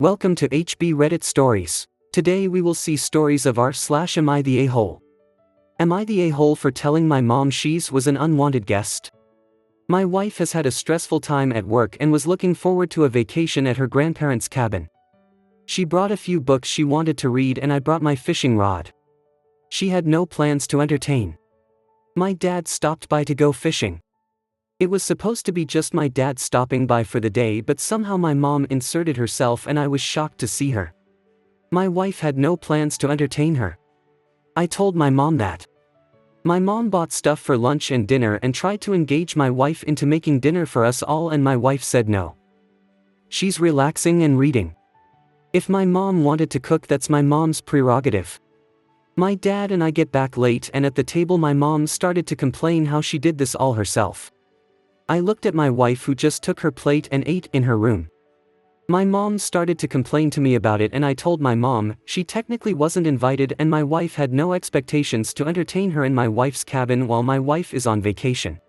Welcome to HB Reddit Stories. Today we will see stories of r/am I the a-hole. Am I the a-hole for telling my mom she's was an unwanted guest? My wife has had a stressful time at work and was looking forward to a vacation at her grandparents' cabin. She brought a few books she wanted to read and I brought my fishing rod. She had no plans to entertain. My dad stopped by to go fishing. It was supposed to be just my dad stopping by for the day, but somehow my mom inserted herself and I was shocked to see her. My wife had no plans to entertain her. I told my mom that. My mom bought stuff for lunch and dinner and tried to engage my wife into making dinner for us all, and my wife said no. She's relaxing and reading. If my mom wanted to cook, that's my mom's prerogative. My dad and I get back late, and at the table my mom started to complain how she did this all herself. I looked at my wife, who just took her plate and ate in her room. My mom started to complain to me about it, and I told my mom she technically wasn't invited and my wife had no expectations to entertain her in my wife's cabin while my wife is on vacation.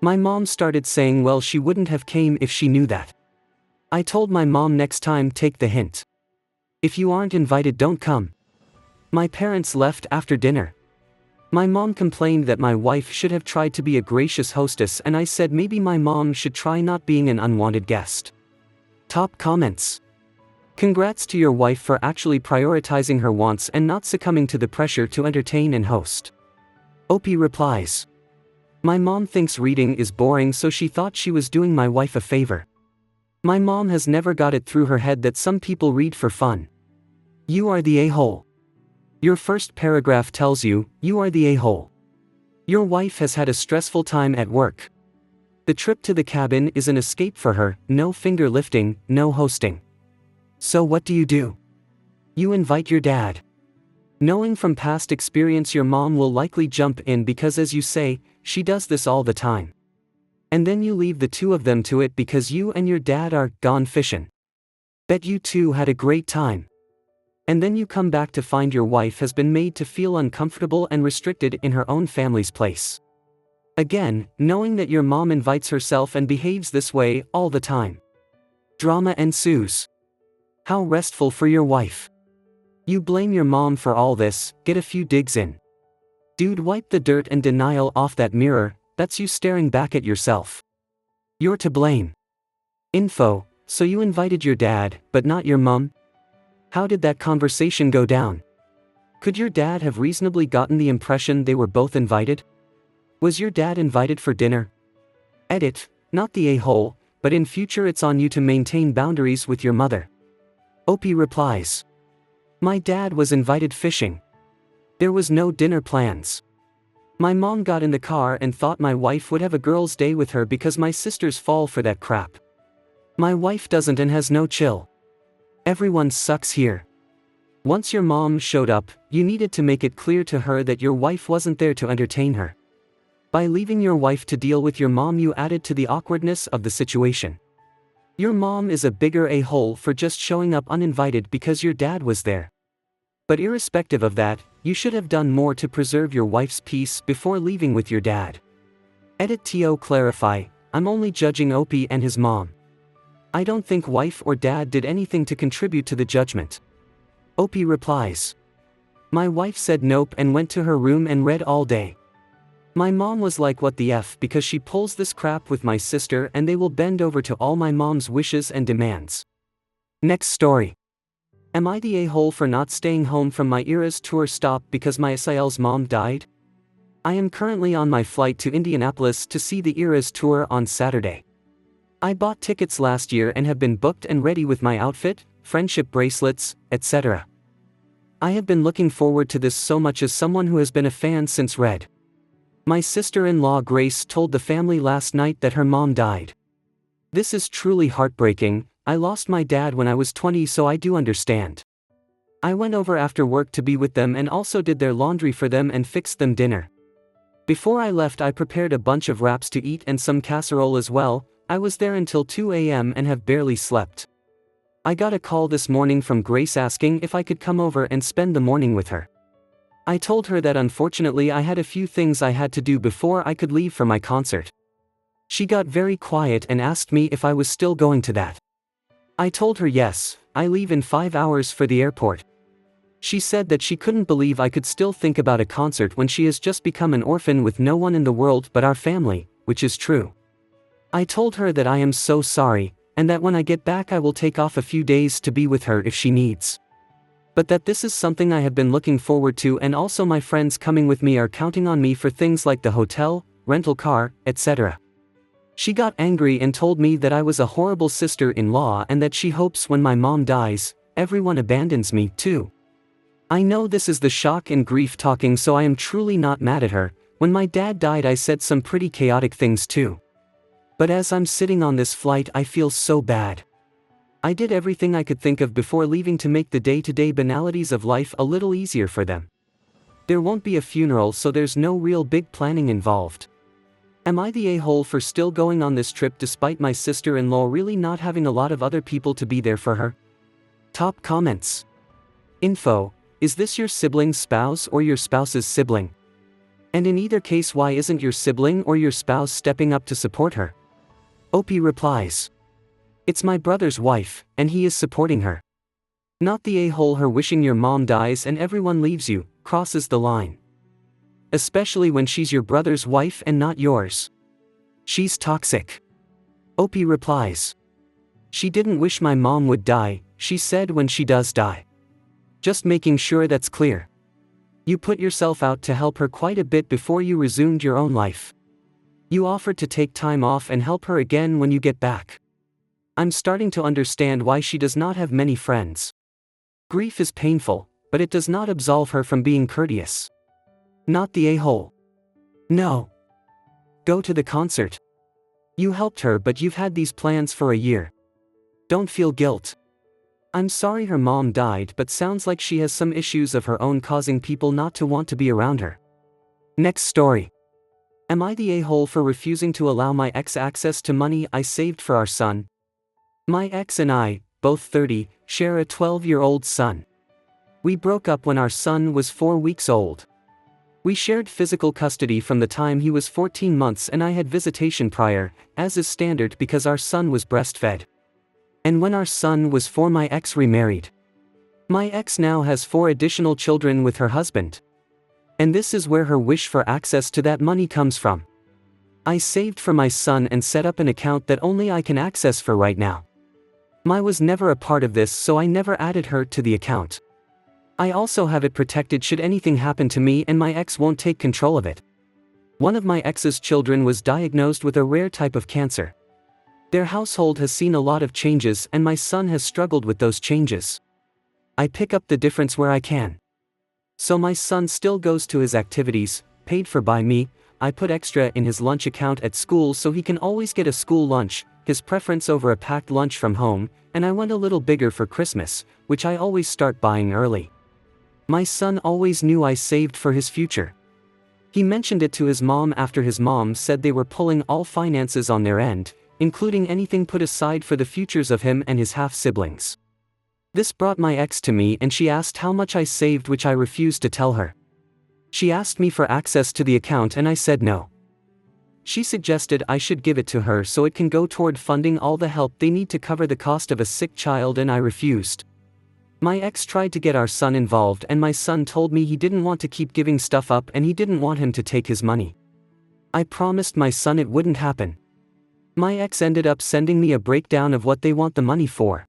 My mom started saying, well, she wouldn't have came if she knew that. I told my mom, next time take the hint. If you aren't invited, don't come. My parents left after dinner. My mom complained that my wife should have tried to be a gracious hostess, and I said maybe my mom should try not being an unwanted guest. Top comments. Congrats to your wife for actually prioritizing her wants and not succumbing to the pressure to entertain and host. OP replies. My mom thinks reading is boring, so she thought she was doing my wife a favor. My mom has never got it through her head that some people read for fun. You are the a-hole. Your first paragraph tells you are the a-hole. Your wife has had a stressful time at work. The trip to the cabin is an escape for her, no finger lifting, no hosting. So what do? You invite your dad. Knowing from past experience your mom will likely jump in because, as you say, she does this all the time. And then you leave the two of them to it because you and your dad are gone fishing. Bet you two had a great time. And then you come back to find your wife has been made to feel uncomfortable and restricted in her own family's place. Again, knowing that your mom invites herself and behaves this way all the time. Drama ensues. How restful for your wife. You blame your mom for all this, get a few digs in. Dude, wipe the dirt and denial off that mirror, that's you staring back at yourself. You're to blame. Info, so you invited your dad, but not your mom? How did that conversation go down? Could your dad have reasonably gotten the impression they were both invited? Was your dad invited for dinner? Edit, not the a-hole, but in future it's on you to maintain boundaries with your mother. OP replies. My dad was invited fishing. There was no dinner plans. My mom got in the car and thought my wife would have a girl's day with her because my sisters fall for that crap. My wife doesn't and has no chill. Everyone sucks here. Once your mom showed up, you needed to make it clear to her that your wife wasn't there to entertain her. By leaving your wife to deal with your mom, you added to the awkwardness of the situation. Your mom is a bigger a-hole for just showing up uninvited because your dad was there. But irrespective of that, you should have done more to preserve your wife's peace before leaving with your dad. Edit to clarify, I'm only judging OP and his mom. I don't think wife or dad did anything to contribute to the judgment. OP replies. My wife said nope and went to her room and read all day. My mom was like, what the F, because she pulls this crap with my sister and they will bend over to all my mom's wishes and demands. Next story. Am I the a-hole for not staying home from my Eras tour stop because my SIL's mom died? I am currently on my flight to Indianapolis to see the Eras tour on Saturday. I bought tickets last year and have been booked and ready with my outfit, friendship bracelets, etc. I have been looking forward to this so much as someone who has been a fan since Red. My sister-in-law Grace told the family last night that her mom died. This is truly heartbreaking. I lost my dad when I was 20, so I do understand. I went over after work to be with them and also did their laundry for them and fixed them dinner. Before I left, I prepared a bunch of wraps to eat and some casserole as well. I was there until 2 a.m. and have barely slept. I got a call this morning from Grace asking if I could come over and spend the morning with her. I told her that unfortunately I had a few things I had to do before I could leave for my concert. She got very quiet and asked me if I was still going to that. I told her yes, I leave in 5 hours for the airport. She said that she couldn't believe I could still think about a concert when she has just become an orphan with no one in the world but our family, which is true. I told her that I am so sorry, and that when I get back I will take off a few days to be with her if she needs. But that this is something I have been looking forward to, and also my friends coming with me are counting on me for things like the hotel, rental car, etc. She got angry and told me that I was a horrible sister-in-law and that she hopes when my mom dies, everyone abandons me too. I know this is the shock and grief talking, so I am truly not mad at her. When my dad died I said some pretty chaotic things too. But as I'm sitting on this flight I feel so bad. I did everything I could think of before leaving to make the day-to-day banalities of life a little easier for them. There won't be a funeral, so there's no real big planning involved. Am I the a-hole for still going on this trip despite my sister-in-law really not having a lot of other people to be there for her? Top comments. Info: is this your sibling's spouse or your spouse's sibling? And in either case, why isn't your sibling or your spouse stepping up to support her? OP replies: it's my brother's wife, and he is supporting her. Not the a-hole her wishing your mom dies and everyone leaves you, crosses the line. Especially when she's your brother's wife and not yours. She's toxic. OP replies: she didn't wish my mom would die, she said when she does die. Just making sure that's clear. You put yourself out to help her quite a bit before you resumed your own life. You offered to take time off and help her again when you get back. I'm starting to understand why she does not have many friends. Grief is painful, but it does not absolve her from being courteous. Not the a-hole. No. Go to the concert. You helped her, but you've had these plans for a year. Don't feel guilt. I'm sorry her mom died, but sounds like she has some issues of her own causing people not to want to be around her. Next story. Am I the a-hole for refusing to allow my ex access to money I saved for our son? My ex and I, both 30, share a 12-year-old son. We broke up when our son was 4 weeks old. We shared physical custody from the time he was 14 months, and I had visitation prior, as is standard because our son was breastfed. And when our son was 4, my ex remarried. My ex now has 4 additional children with her husband. And this is where her wish for access to that money comes from. I saved for my son and set up an account that only I can access for right now. My was never a part of this, so I never added her to the account. I also have it protected should anything happen to me, and my ex won't take control of it. One of my ex's children was diagnosed with a rare type of cancer. Their household has seen a lot of changes, and my son has struggled with those changes. I pick up the difference where I can. So my son still goes to his activities, paid for by me. I put extra in his lunch account at school so he can always get a school lunch, his preference over a packed lunch from home, and I went a little bigger for Christmas, which I always start buying early. My son always knew I saved for his future. He mentioned it to his mom after his mom said they were pulling all finances on their end, including anything put aside for the futures of him and his half-siblings. This brought my ex to me and she asked how much I saved, which I refused to tell her. She asked me for access to the account and I said no. She suggested I should give it to her so it can go toward funding all the help they need to cover the cost of a sick child, and I refused. My ex tried to get our son involved, and my son told me he didn't want to keep giving stuff up and he didn't want him to take his money. I promised my son it wouldn't happen. My ex ended up sending me a breakdown of what they want the money for.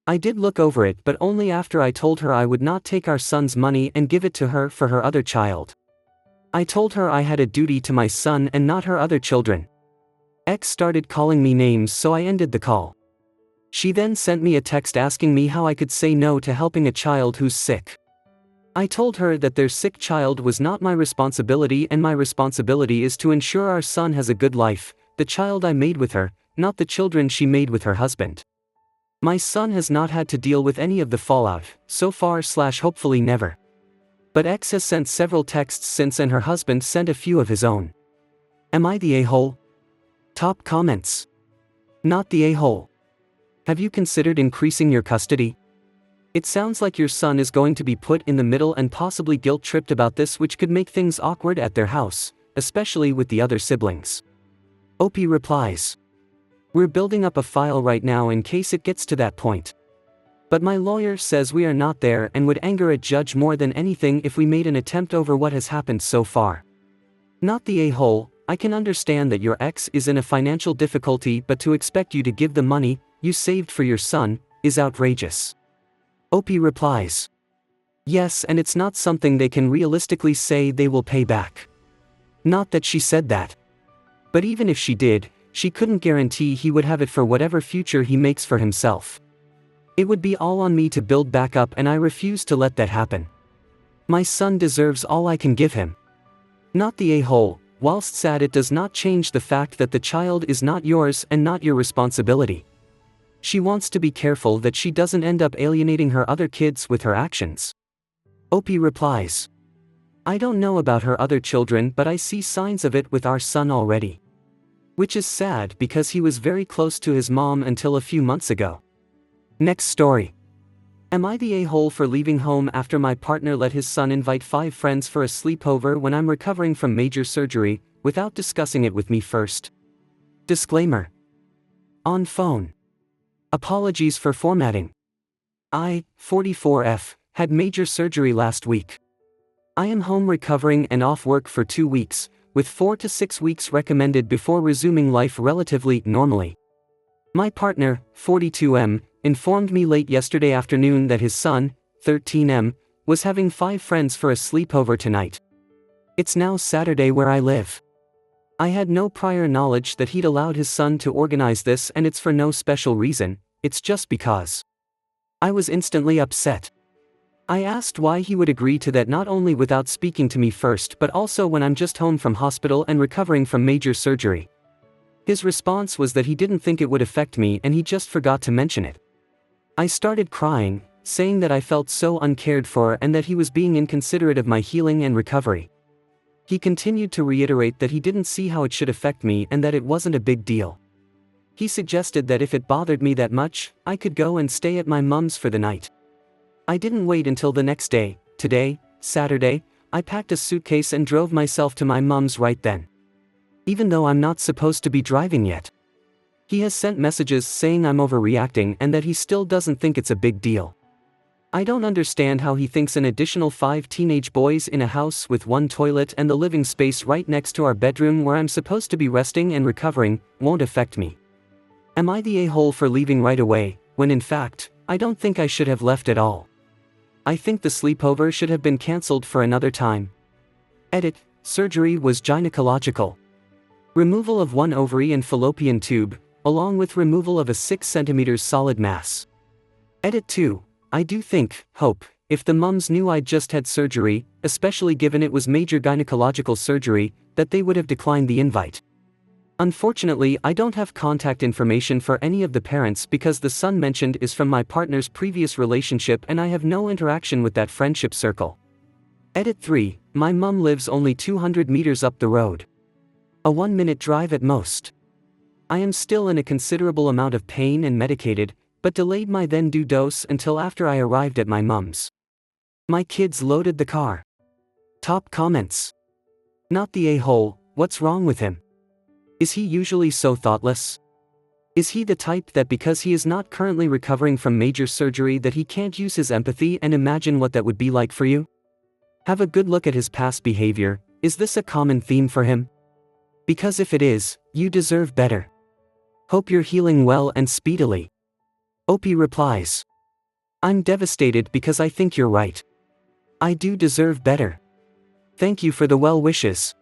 I did look over it, but only after I told her I would not take our son's money and give it to her for her other child. I told her I had a duty to my son and not her other children. Ex started calling me names, so I ended the call. She then sent me a text asking me how I could say no to helping a child who's sick. I told her that their sick child was not my responsibility, and my responsibility is to ensure our son has a good life, the child I made with her, not the children she made with her husband. My son has not had to deal with any of the fallout, so far / hopefully never. But ex has sent several texts since, and her husband sent a few of his own. Am I the a-hole? Top comments. Not the a-hole. Have you considered increasing your custody? It sounds like your son is going to be put in the middle and possibly guilt-tripped about this, which could make things awkward at their house, especially with the other siblings. OP replies: we're building up a file right now in case it gets to that point. But my lawyer says we are not there and would anger a judge more than anything if we made an attempt over what has happened so far. Not the a-hole, I can understand that your ex is in a financial difficulty, but to expect you to give the money you saved for your son is outrageous. Opie replies. Yes, and it's not something they can realistically say they will pay back. Not that she said that. But even if she did, she couldn't guarantee he would have it for whatever future he makes for himself. It would be all on me to build back up, and I refuse to let that happen. My son deserves all I can give him. Not the a-hole, whilst sad, it does not change the fact that the child is not yours and not your responsibility. She wants to be careful that she doesn't end up alienating her other kids with her actions. Opie replies. I don't know about her other children, but I see signs of it with our son already. Which is sad because he was very close to his mom until a few months ago. Next story. Am I the a-hole for leaving home after my partner let his son invite 5 friends for a sleepover when I'm recovering from major surgery, without discussing it with me first? Disclaimer. On phone. Apologies for formatting. I, 44F, had major surgery last week. I am home recovering and off work for 2 weeks, with 4 to 6 weeks recommended before resuming life relatively normally. My partner, 42M, informed me late yesterday afternoon that his son, 13M, was having 5 friends for a sleepover tonight. It's now Saturday where I live. I had no prior knowledge that he'd allowed his son to organize this, and it's for no special reason, it's just because. I was instantly upset. I asked why he would agree to that, not only without speaking to me first but also when I'm just home from hospital and recovering from major surgery. His response was that he didn't think it would affect me and he just forgot to mention it. I started crying, saying that I felt so uncared for and that he was being inconsiderate of my healing and recovery. He continued to reiterate that he didn't see how it should affect me and that it wasn't a big deal. He suggested that if it bothered me that much, I could go and stay at my mom's for the night. I didn't wait until the next day. Today, Saturday, I packed a suitcase and drove myself to my mom's right then. Even though I'm not supposed to be driving yet. He has sent messages saying I'm overreacting and that he still doesn't think it's a big deal. I don't understand how he thinks an additional 5 teenage boys in a house with 1 toilet and the living space right next to our bedroom where I'm supposed to be resting and recovering won't affect me. Am I the a-hole for leaving right away, when in fact, I don't think I should have left at all? I think the sleepover should have been cancelled for another time. Edit. Surgery was gynecological. Removal of 1 ovary and fallopian tube, along with removal of a 6 cm solid mass. Edit 2. I do hope, if the mums knew I'd just had surgery, especially given it was major gynecological surgery, that they would have declined the invite. Unfortunately, I don't have contact information for any of the parents because the son mentioned is from my partner's previous relationship and I have no interaction with that friendship circle. Edit 3. My mum lives only 200 meters up the road. A 1-minute drive at most. I am still in a considerable amount of pain and medicated, but delayed my then due dose until after I arrived at my mum's. My kids loaded the car. Top comments. Not the a-hole, what's wrong with him? Is he usually so thoughtless? Is he the type that because he is not currently recovering from major surgery that he can't use his empathy and imagine what that would be like for you? Have a good look at his past behavior. Is this a common theme for him? Because if it is, you deserve better. Hope you're healing well and speedily. Opie replies. I'm devastated because I think you're right. I do deserve better. Thank you for the well wishes.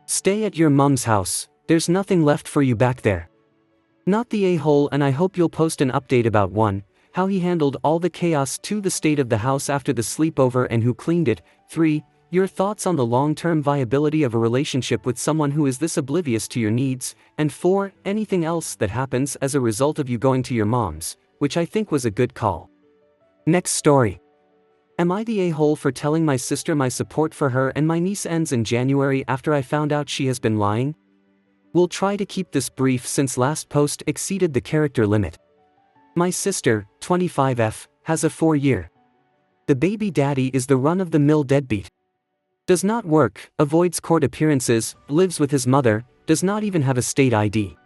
Stay at your mum's house. There's nothing left for you back there. Not the a-hole, and I hope you'll post an update about 1, how he handled all the chaos, 2, the state of the house after the sleepover and who cleaned it, 3, your thoughts on the long-term viability of a relationship with someone who is this oblivious to your needs, and 4, anything else that happens as a result of you going to your mom's, which I think was a good call. Next story. Am I the a-hole for telling my sister my support for her and my niece ends in January after I found out she has been lying? We'll try to keep this brief since last post exceeded the character limit. My sister, 25F, has a 4-year. The baby daddy is the run-of-the-mill deadbeat. Does not work, avoids court appearances, lives with his mother, does not even have a state ID.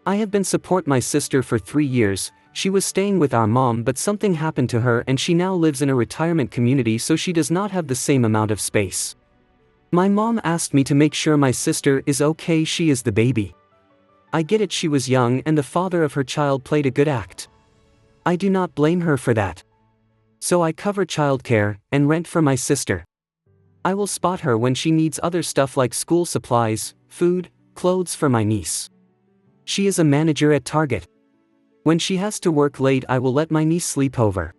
I have been support my sister for 3 years, she was staying with our mom but something happened to her and she now lives in a retirement community so she does not have the same amount of space. My mom asked me to make sure my sister is okay, she is the baby. I get it, she was young and the father of her child played a good act. I do not blame her for that. So I cover childcare and rent for my sister. I will spot her when she needs other stuff like school supplies, food, clothes for my niece. She is a manager at Target. When she has to work late, I will let my niece sleep over.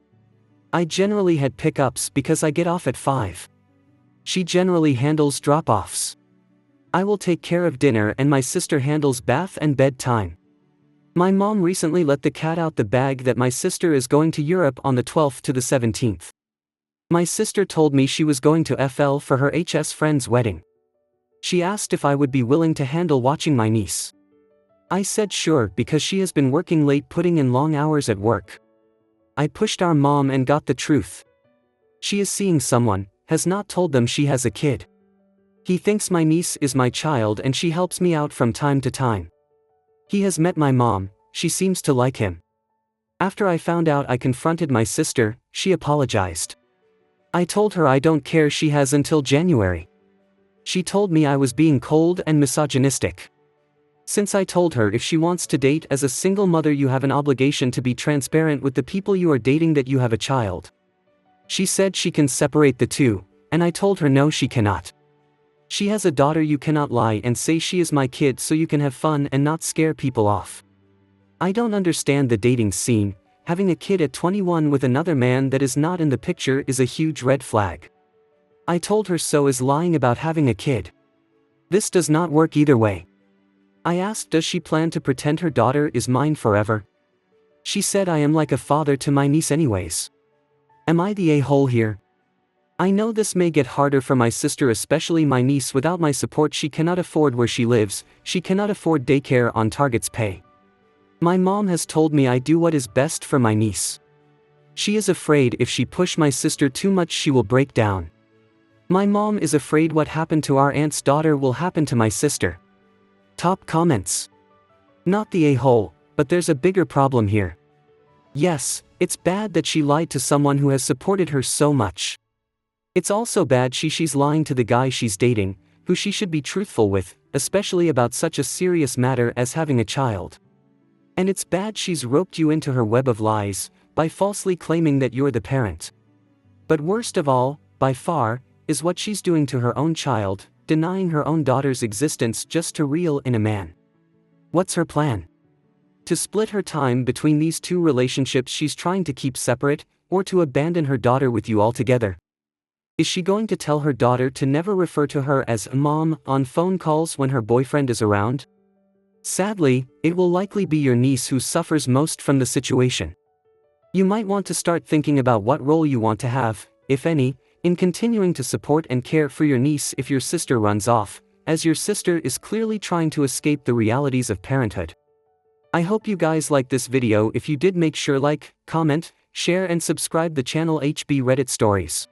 I generally had pickups because I get off at 5. She generally handles drop-offs. I will take care of dinner and my sister handles bath and bedtime. My mom recently let the cat out the bag that my sister is going to Europe on the 12th to the 17th. My sister told me she was going to FL for her HS friend's wedding. She asked if I would be willing to handle watching my niece. I said sure because she has been working late, putting in long hours at work. I pushed our mom and got the truth. She is seeing someone, has not told them she has a kid. He thinks my niece is my child and she helps me out from time to time. He has met my mom, she seems to like him. After I found out, I confronted my sister, she apologized. I told her I don't care, she has until January. She told me I was being cold and misogynistic. Since I told her if she wants to date as a single mother, you have an obligation to be transparent with the people you are dating that you have a child. She said she can separate the two, and I told her no, she cannot. She has a daughter, you cannot lie and say she is my kid so you can have fun and not scare people off. I don't understand the dating scene. Having a kid at 21 with another man that is not in the picture is a huge red flag. I told her so is lying about having a kid. This does not work either way. I asked, does she plan to pretend her daughter is mine forever? She said I am like a father to my niece anyways. Am I the a-hole here? I know this may get harder for my sister, especially my niece. Without my support, she cannot afford where she lives, she cannot afford daycare on Target's pay. My mom has told me I do what is best for my niece. She is afraid if she push my sister too much she will break down. My mom is afraid what happened to our aunt's daughter will happen to my sister. Top comments. Not the a-hole, but there's a bigger problem here. Yes, it's bad that she lied to someone who has supported her so much. It's also bad she's lying to the guy she's dating, who she should be truthful with, especially about such a serious matter as having a child. And it's bad she's roped you into her web of lies, by falsely claiming that you're the parent. But worst of all, by far, is what she's doing to her own child, denying her own daughter's existence just to reel in a man. What's her plan? To split her time between these two relationships she's trying to keep separate, or to abandon her daughter with you altogether? Is she going to tell her daughter to never refer to her as mom on phone calls when her boyfriend is around? Sadly, it will likely be your niece who suffers most from the situation. You might want to start thinking about what role you want to have, if any, in continuing to support and care for your niece if your sister runs off, as your sister is clearly trying to escape the realities of parenthood. I hope you guys liked this video. If you did, make sure like, comment, share and subscribe the channel HB Reddit Stories.